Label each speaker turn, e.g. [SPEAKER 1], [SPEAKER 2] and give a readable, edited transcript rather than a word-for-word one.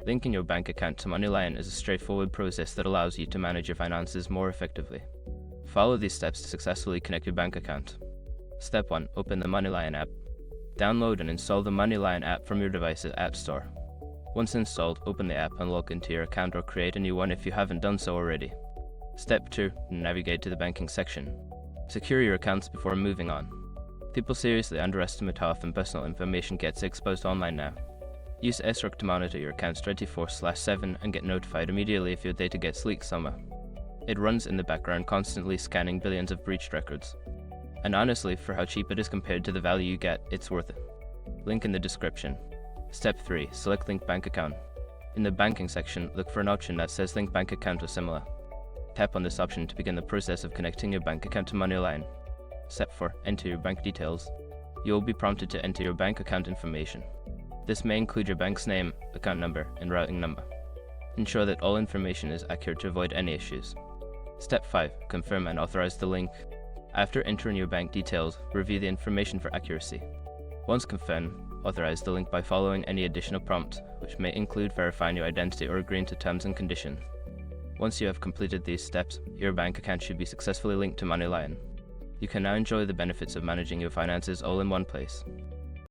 [SPEAKER 1] Linking your bank account to MoneyLion is a straightforward process that allows you to manage your finances more effectively. Follow these steps to successfully connect your bank account. Step 1. Open the MoneyLion app. Download and install the MoneyLion app from your device's App Store. Once installed, open the app and log into your account or create a new one if you haven't done so already. Step 2. Navigate to the banking section. Secure your accounts before moving on. People seriously underestimate how often personal information gets exposed online now. Use SROC to monitor your accounts 24/7 and get notified immediately if your data gets leaked somewhere. It runs in the background, constantly scanning billions of breached records. And honestly, for how cheap it is compared to the value you get, it's worth it. Link in the description. Step 3. Select Link Bank Account. In the banking section, look for an option that says Link Bank Account or similar. Tap on this option to begin the process of connecting your bank account to MoneyLion. Step 4. Enter your bank details. You will be prompted to enter your bank account information. This may include your bank's name, account number, and routing number. Ensure that all information is accurate to avoid any issues. Step 5. Confirm and authorize the link. After entering your bank details, review the information for accuracy. Once confirmed, authorize the link by following any additional prompts, which may include verifying your identity or agreeing to terms and conditions. Once you have completed these steps, your bank account should be successfully linked to MoneyLion. You can now enjoy the benefits of managing your finances all in one place.